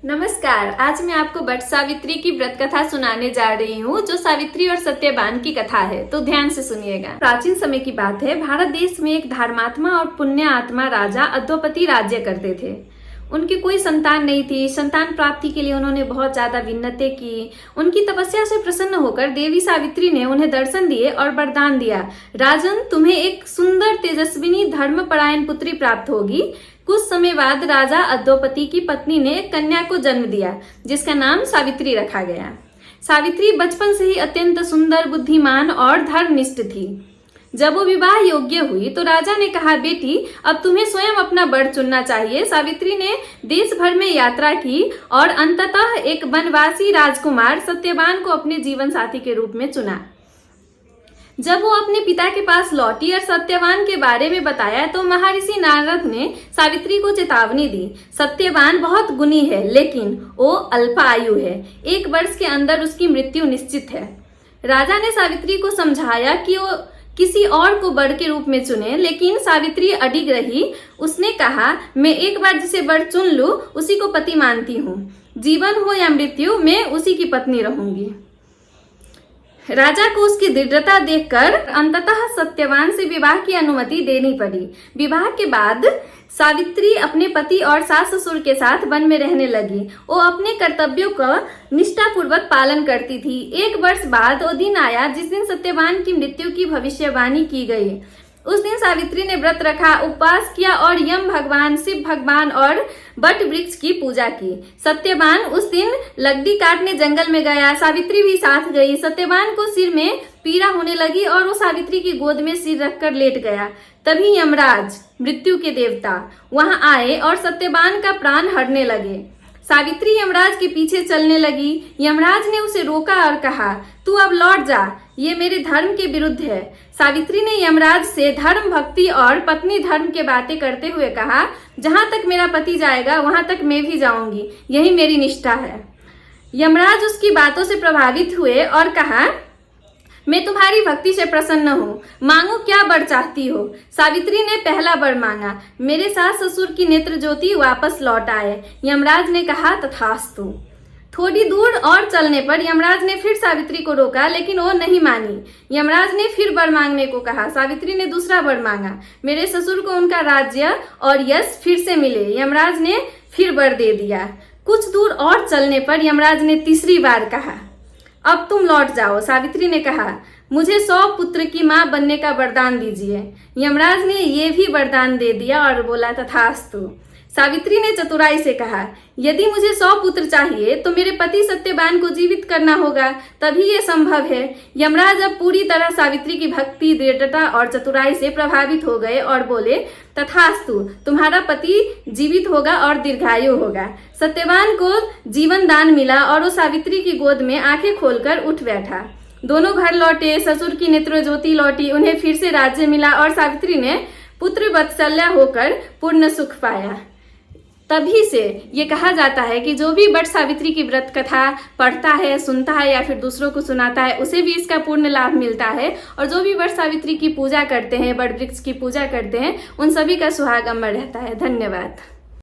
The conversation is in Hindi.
नमस्कार। आज मैं आपको वट सावित्री की व्रत कथा सुनाने जा रही हूँ, जो सावित्री और सत्यवान की कथा है। तो ध्यान से सुनिएगा। प्राचीन समय की बात है। भारत देश में एक धर्मात्मा और पुण्य आत्मा राजा अद्वपति राज्य करते थे। उनकी कोई संतान नहीं थी। संतान प्राप्ति के लिए उन्होंने बहुत ज्यादा विन्नतें की। उनकी तपस्या से प्रसन्न होकर देवी सावित्री ने उन्हें दर्शन दिए और वरदान दिया, राजन, तुम्हें एक सुंदर तेजस्विनी धर्मपरायण पुत्री प्राप्त होगी। कुछ समय बाद राजा अद्वपति की पत्नी ने एक कन्या को जन्म दिया, जिसका नाम सावित्री रखा गया। सावित्री बचपन से ही अत्यंत सुंदर, बुद्धिमान और धर्मनिष्ठ थी। जब वो विवाह योग्य हुई तो राजा ने कहा, बेटी, अब तुम्हें स्वयं अपना वर चुनना चाहिए। सावित्री ने देश भर में यात्रा की और अंततः एक वनवासी राजकुमार सत्यवान को अपने जीवन साथी के रूप में चुना। जब वो अपने पिता के पास लौटी और सत्यवान के बारे में बताया तो महर्षि नारद ने सावित्री को चेतावनी दी, सत्यवान बहुत गुणी है, लेकिन वो अल्पायु है। 1 वर्ष के अंदर उसकी मृत्यु निश्चित है। राजा ने सावित्री को समझाया कि वो किसी और को वर के रूप में चुने, लेकिन सावित्री अडिग रही। उसने कहा, मैं एक बार जिसे वर चुन लूं उसी को पति मानती हूँ। जीवन हो या मृत्यु, मैं उसी की पत्नी रहूंगी। राजा को उसकी दृढ़ता देखकर अंततः सत्यवान से विवाह की अनुमति देनी पड़ी। विवाह के बाद सावित्री अपने पति और सास ससुर के साथ वन में रहने लगी। वो अपने कर्तव्यों का निष्ठापूर्वक पालन करती थी। 1 वर्ष बाद वो दिन आया जिस दिन सत्यवान की मृत्यु की भविष्यवाणी की गई। उस दिन सावित्री ने व्रत रखा, उपवास किया और यम भगवान, शिव भगवान और वट वृक्ष की पूजा की। सत्यवान उस दिन लकड़ी काटने जंगल में गया। सावित्री भी साथ गई। सत्यवान को सिर में पीड़ा होने लगी और वो सावित्री की गोद में सिर रखकर लेट गया। तभी यमराज, मृत्यु के देवता, वहां आए और सत्यवान का प्राण हरने लगे। सावित्री यमराज के पीछे चलने लगी। यमराज ने उसे रोका और कहा, तू अब लौट जा, ये मेरे धर्म के विरुद्ध है। सावित्री ने यमराज से धर्म, भक्ति और पत्नी धर्म के बातें करते हुए कहा, जहां तक मेरा पति जाएगा वहां तक मैं भी जाऊंगी, यही मेरी निष्ठा है। यमराज उसकी बातों से प्रभावित हुए और कहा, मैं तुम्हारी भक्ति से प्रसन्न हूँ, मांगो क्या वर चाहती हो। सावित्री ने पहला वर मांगा, मेरे सास ससुर की नेत्र ज्योति वापस लौट आए। यमराज ने कहा, तथास्तु। थोड़ी दूर और चलने पर यमराज ने फिर सावित्री को रोका, लेकिन वो नहीं मानी। यमराज ने फिर वर मांगने को कहा। सावित्री ने दूसरा वर मांगा, मेरे ससुर को उनका राज्य और यश फिर से मिले। यमराज ने फिर वर दे दिया। कुछ दूर और चलने पर यमराज ने तीसरी बार कहा, अब तुम लौट जाओ। सावित्री ने कहा, मुझे 100 पुत्र की मां बनने का वरदान दीजिए। यमराज ने ये भी वरदान दे दिया और बोला, तथास्तु। सावित्री ने चतुराई से कहा, यदि मुझे 100 पुत्र चाहिए तो मेरे पति सत्यवान को जीवित करना होगा, तभी ये संभव है। यमराज अब पूरी तरह सावित्री की भक्ति, दृढ़ता और चतुराई से प्रभावित हो गए और बोले, तथास्तु, तुम्हारा पति जीवित होगा और दीर्घायु होगा। सत्यवान को जीवन दान मिला और वो सावित्री की गोद में आंखें खोलकर उठ बैठा। दोनों घर लौटे। ससुर की नेत्र ज्योति लौटी, उन्हें फिर से राज्य मिला और सावित्री ने पुत्र वत्सल्या होकर पूर्ण सुख पाया। तभी से ये कहा जाता है कि जो भी वट सावित्री की व्रत कथा पढ़ता है, सुनता है या फिर दूसरों को सुनाता है, उसे भी इसका पूर्ण लाभ मिलता है। और जो भी वट सावित्री की पूजा करते हैं, वट वृक्ष की पूजा करते हैं, उन सभी का सुहाग अमर रहता है। धन्यवाद।